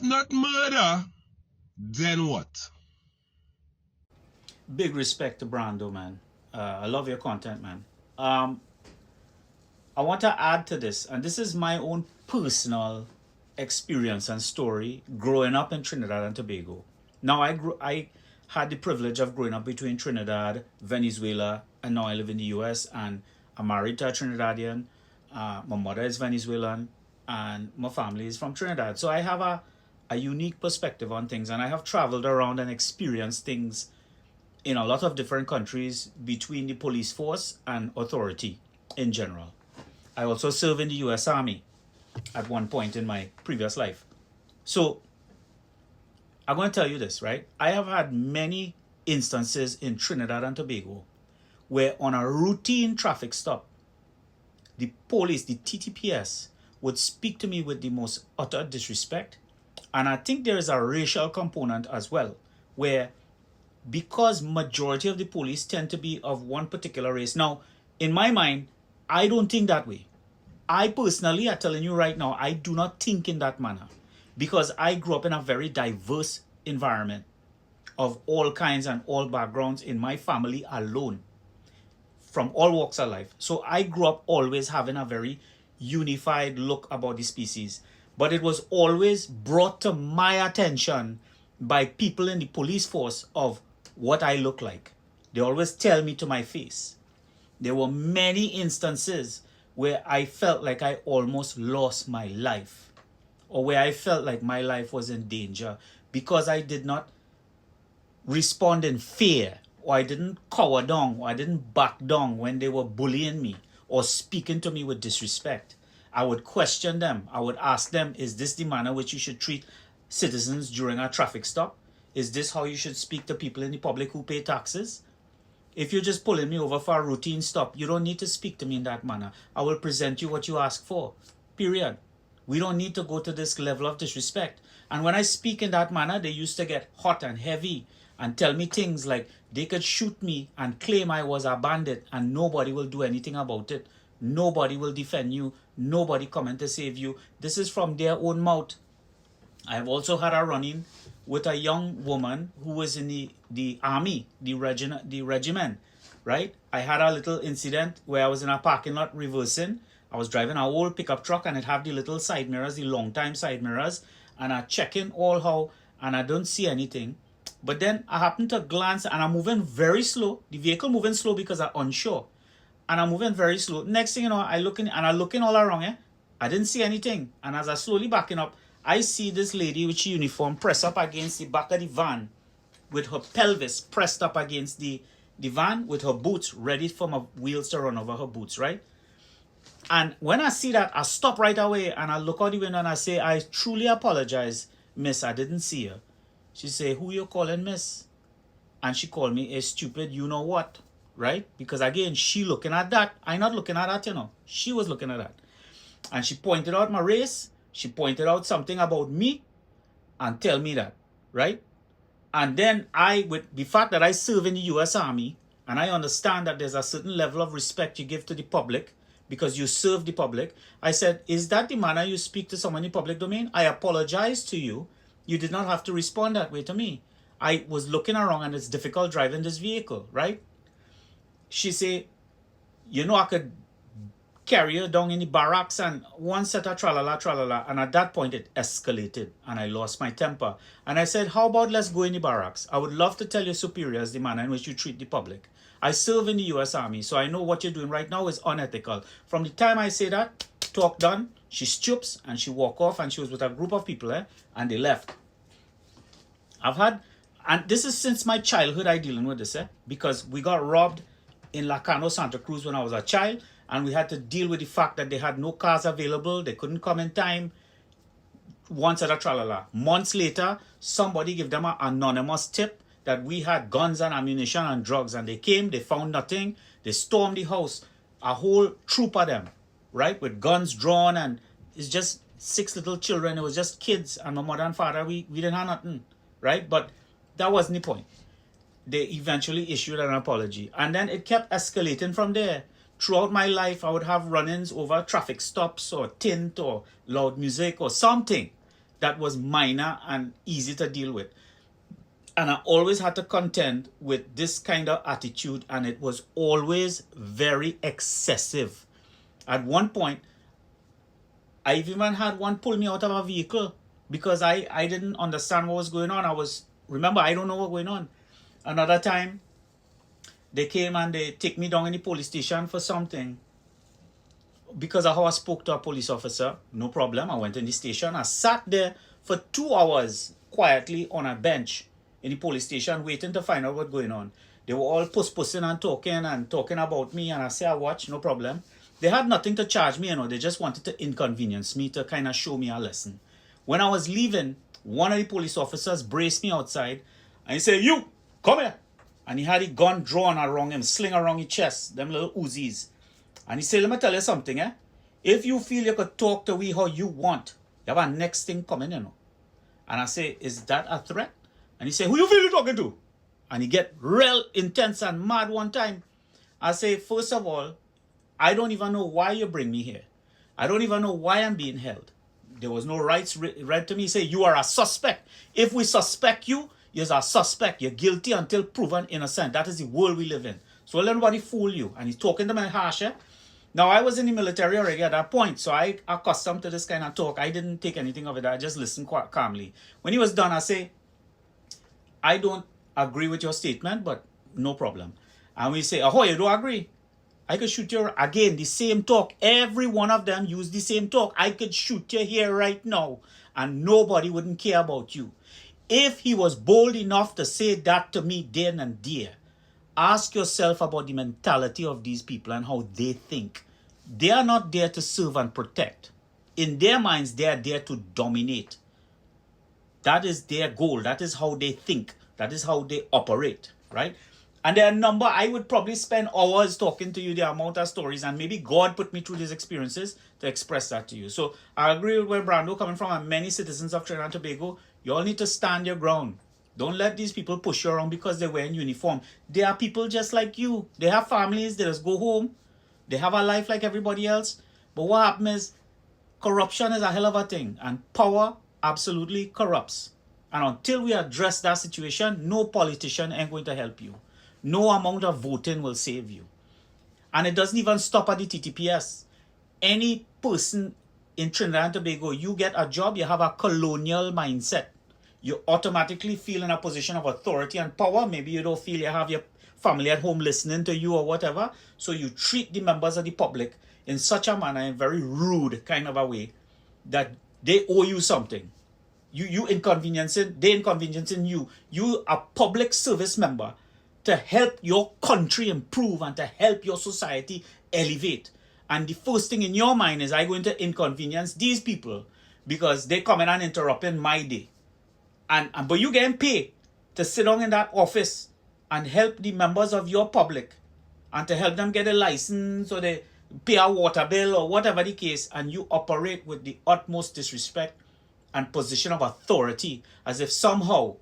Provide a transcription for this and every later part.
not murder, then what? Big respect to Brando, man. I love your content, man. Um, I want to add to this, and this is my own personal experience and story growing up in Trinidad and Tobago. Now, I had the privilege of growing up between Trinidad, Venezuela, and now I live in the US, and I'm married to a Trinidadian. My mother is Venezuelan, and my family is from Trinidad. So I have a unique perspective on things, and I have traveled around and experienced things in a lot of different countries between the police force and authority in general. I also served in the US Army at one point in my previous life. So I'm going to tell you this, right? I have had many instances in Trinidad and Tobago where on a routine traffic stop, the police, the TTPS, would speak to me with the most utter disrespect. And I think there is a racial component as well, where because majority of the police tend to be of one particular race. Now, in my mind, I don't think that way. I personally are telling you right now, I do not think in that manner because I grew up in a very diverse environment of all kinds and all backgrounds in my family alone, from all walks of life. So I grew up always having a very unified look about the species. But it was always brought to my attention by people in the police force of what I look like. They always tell me to my face. There were many instances where I felt like I almost lost my life, or where I felt like my life was in danger because I did not respond in fear, or I didn't cower down, or I didn't back down when they were bullying me or speaking to me with disrespect. I would question them. I would ask them, is this the manner which you should treat citizens during a traffic stop? Is this how you should speak to people in the public who pay taxes? If you're just pulling me over for a routine stop, you don't need to speak to me in that manner. I will present you what you ask for. Period. We don't need to go to this level of disrespect. And when I speak in that manner, they used to get hot and heavy and tell me things like they could shoot me and claim I was a bandit and nobody will do anything about it. Nobody will defend you. Nobody coming to save you. This is from their own mouth. I've also had a run-in with a young woman who was in the army, the regiment, right? I had a little incident where I was in a parking lot reversing. I was driving an old pickup truck and it had the little side mirrors, the long time side mirrors, and I check in all how, and I don't see anything. But then I happen to glance and I'm moving very slow. The vehicle moving slow because I'm unsure. And I'm moving very slow. Next thing you know, I looking all around. I didn't see anything. And as I slowly backing up, I see this lady with her uniform press up against the back of the van with her pelvis pressed up against the van with her boots ready for my wheels to run over her boots, right? And when I see that, I stop right away and I look out the window and I say, I truly apologize, miss, I didn't see her. She say, who you calling miss? And she called me a stupid you know what, right? Because again, she looking at that. I'm not looking at that, you know. She was looking at that. And she pointed out my race. She pointed out something about me and tell me that, right? And then with the fact that I serve in the US Army and I understand that there's a certain level of respect you give to the public because you serve the public, I said, is that the manner you speak to someone in the public domain? I apologize to you. You did not have to respond that way to me. I was looking around and it's difficult driving this vehicle, right? She say, you know, I could carry her down in the barracks and one set of tralala, tralala. And at that point it escalated and I lost my temper. And I said, how about let's go in the barracks? I would love to tell your superiors the manner in which you treat the public. I serve in the US Army, so I know what you're doing right now is unethical. From the time I say that, talk done, she stoops and she walk off and she was with a group of people and they left. And this is since my childhood I dealing with this because we got robbed in Lacano, Santa Cruz when I was a child. And we had to deal with the fact that they had no cars available. They couldn't come in time. One set of tralala. Months later, somebody gave them an anonymous tip that we had guns and ammunition and drugs. And they came, they found nothing. They stormed the house. A whole troop of them, right? With guns drawn. And it's just 6 little children. It was just kids. And my mother and father, we didn't have nothing, right? But that wasn't the point. They eventually issued an apology. And then it kept escalating from there. Throughout my life, I would have run-ins over traffic stops or tint or loud music or something. that was minor and easy to deal with. And I always had to contend with this kind of attitude, and it was always very excessive. At one point, I even had one pull me out of a vehicle because I didn't understand what was going on. Remember, I don't know what was going on. Another time, they came and they take me down in the police station for something. Because of how I spoke to a police officer, no problem. I went in the station. I sat there for 2 hours quietly on a bench in the police station waiting to find out what's going on. They were all pussing and talking about me, and I say, I watch, no problem. They had nothing to charge me, they just wanted to inconvenience me to kind of show me a lesson. When I was leaving, one of the police officers braced me outside and he said, "You, come here." And he had a gun drawn around him, sling around his chest, them little Uzis. And he said, "Let me tell you something, eh? If you feel you could talk to we how you want, you have a next thing coming, And I say, "Is that a threat?" And he said, "Who you feel you talking to?" And he get real intense and mad one time. I say, "First of all, I don't even know why you bring me here. I don't even know why I'm being held. There was no rights read to me. Say, you are a suspect. If we suspect you, you're a suspect. You're guilty until proven innocent. That is the world we live in. So let nobody fool you." And he's talking to me harsh. Now, I was in the military already at that point, so I accustomed to this kind of talk. I didn't take anything of it. I just listened quite calmly. When he was done, I say, "I don't agree with your statement, but no problem." And we say, "Oh, you don't agree? I could shoot you again, the same talk. Every one of them use the same talk. I could shoot you here right now, and nobody wouldn't care about you." If he was bold enough to say that to me then and there, ask yourself about the mentality of these people and how they think. They are not there to serve and protect. In their minds, they are there to dominate. That is their goal. That is how they think. That is how they operate, right? And there are a number, I would probably spend hours talking to you, the amount of stories, and maybe God put me through these experiences to express that to you. So I agree with where Brando coming from, and many citizens of Trinidad and Tobago. You all need to stand your ground. Don't let these people push you around because they're wearing uniform. They are people just like you. They have families, they just go home. They have a life like everybody else. But what happens is, corruption is a hell of a thing, and power absolutely corrupts. And until we address that situation, no politician ain't going to help you. No amount of voting will save you. And it doesn't even stop at the TTPS. Any person in Trinidad and Tobago, you get a job, you have a colonial mindset. You automatically feel in a position of authority and power. Maybe you don't feel you have your family at home listening to you or whatever. So you treat the members of the public in such a manner, in very rude kind of a way, that they owe you something. You inconveniencing, they inconveniencing you. You a public service member to help your country improve and to help your society elevate. And the first thing in your mind is, I'm going to inconvenience these people because they come in and interrupting my day. But you getting paid to sit down in that office and help the members of your public and to help them get a license or they pay a water bill or whatever the case, and you operate with the utmost disrespect and position of authority as if somehow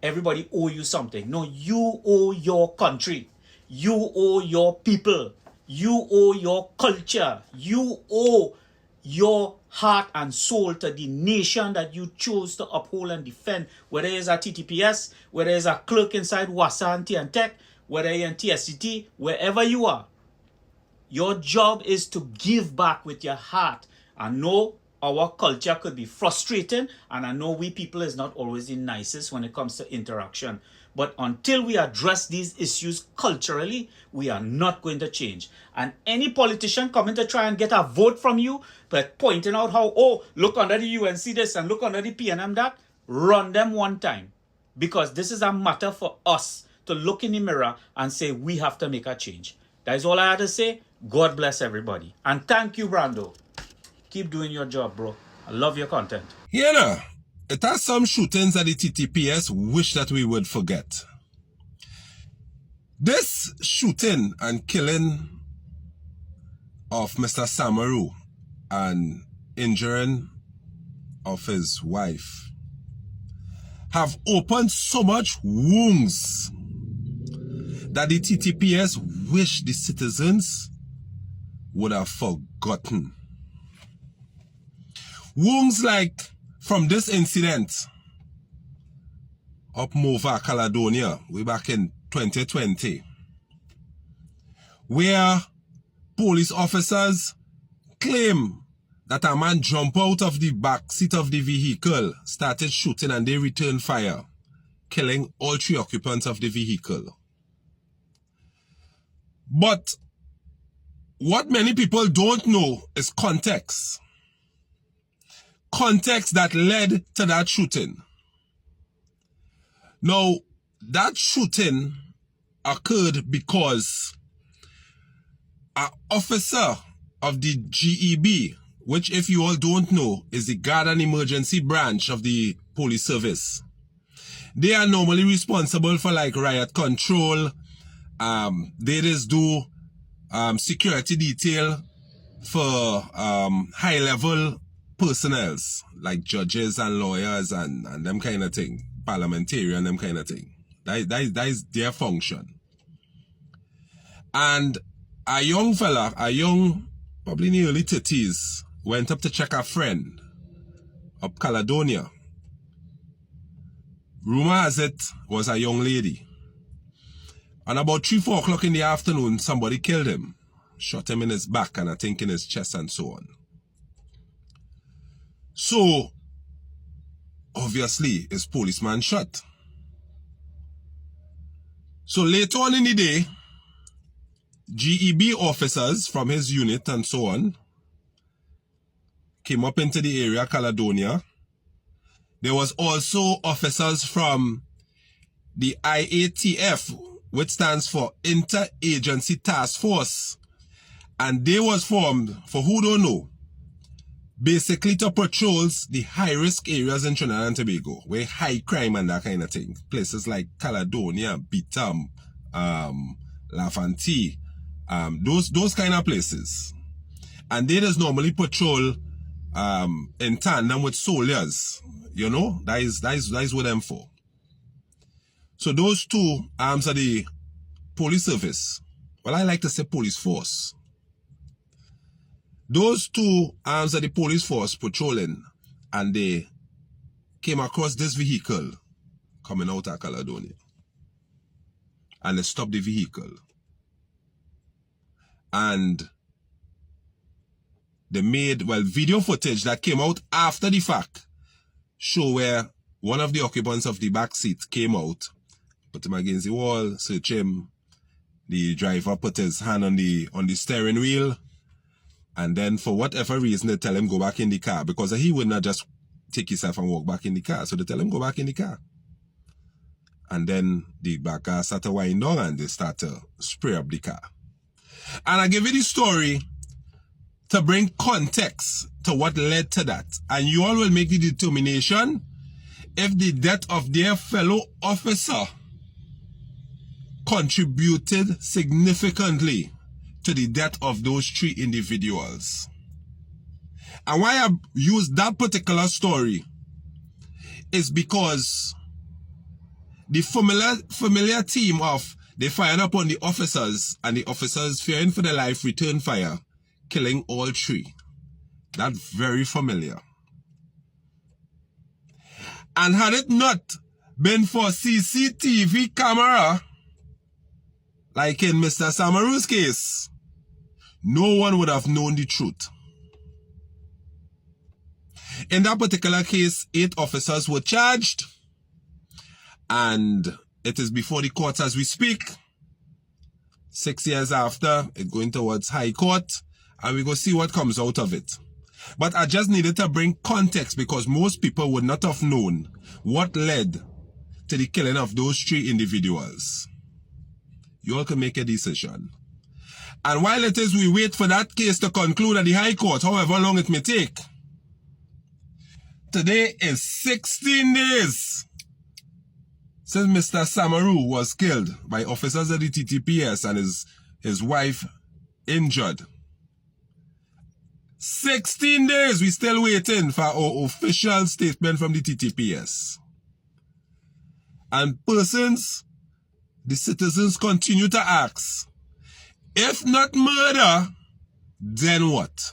everybody owe you something. No, you owe your country. You owe your people. You owe your culture. You owe your heart and soul to the nation that you chose to uphold and defend. Whether it's a TTPS, whether it's a clerk inside WASA and TNTech, whether you're in TSCT, wherever you are, your job is to give back with your heart. I know our culture could be frustrating, and I know we people is not always the nicest when it comes to interaction. But until we address these issues culturally, we are not going to change. And any politician coming to try and get a vote from you, but pointing out how, oh, look under the UNC this and look under the PNM that, run them one time. Because this is a matter for us to look in the mirror and say, we have to make a change. That is all I had to say. God bless everybody. And thank you, Brando. Keep doing your job, bro. I love your content. It has some shootings at the TTPS wish that we would forget. This shooting and killing of Mr. Samaroo and injuring of his wife have opened so much wounds that the TTPS wish the citizens would have forgotten. Wounds like from this incident up Mova, Caledonia, way back in 2020, where police officers claim that a man jumped out of the back seat of the vehicle, started shooting, and they returned fire, killing all 3 occupants of the vehicle. But what many people don't know is context. Context that led to that shooting. Now, that shooting occurred because an officer of the GEB, which, if you all don't know, is the Guard and Emergency Branch of the police service. They are normally responsible for like riot control. They just do security detail for high-level personnels like judges and lawyers and them kind of thing, parliamentarian, them kind of thing. That is their function. And a young fella, probably in the early 30s, went up to check a friend up Caledonia. Rumor has it was a young lady. And about 3-4 o'clock in the afternoon, somebody killed him. Shot him in his back and I think in his chest and so on. So, obviously, his policeman shot. So later on in the day, GEB officers from his unit and so on came up into the area, Caledonia. There was also officers from the IATF, which stands for Interagency Task Force. And they was formed, for who don't know, basically to patrol the high-risk areas in Trinidad and Tobago, where high crime and that kind of thing. Places like Caledonia, Bitam, Lafanti, those kind of places. And they just normally patrol in tandem with soldiers. You know, that is what them for. So those 2 arms are the police service. Well, I like to say police force. Those 2 arms of the police force patrolling, and they came across this vehicle coming out of Caledonia. And they stopped the vehicle. And they made, video footage that came out after the fact show where one of the occupants of the back seat came out, put him against the wall, search him. The driver put his hand on the steering wheel. And then for whatever reason, they tell him go back in the car because he would not just take himself and walk back in the car. So they tell him go back in the car. And then the back car start to wind down and they start to spray up the car. And I give you the story to bring context to what led to that. And you all will make the determination if the death of their fellow officer contributed significantly to the death of those 3 individuals. And why I use that particular story is because the familiar theme of they fired upon the officers and the officers fearing for their life returned fire, killing all 3. That's very familiar. And had it not been for CCTV camera, like in Mr. Samaroo's case, no one would have known the truth. In that particular case, 8 officers were charged, and it is before the courts as we speak. 6 years after, it's going towards High Court, and we go see what comes out of it. But I just needed to bring context because most people would not have known what led to the killing of those 3 individuals. You all can make a decision. And while it is we wait for that case to conclude at the High Court, however long it may take, today is 16 days since Mr. Samaroo was killed by officers of the TTPS and his wife injured. 16 days, we still waiting for our official statement from the TTPS. And persons, the citizens continue to ask, if not murder, then what?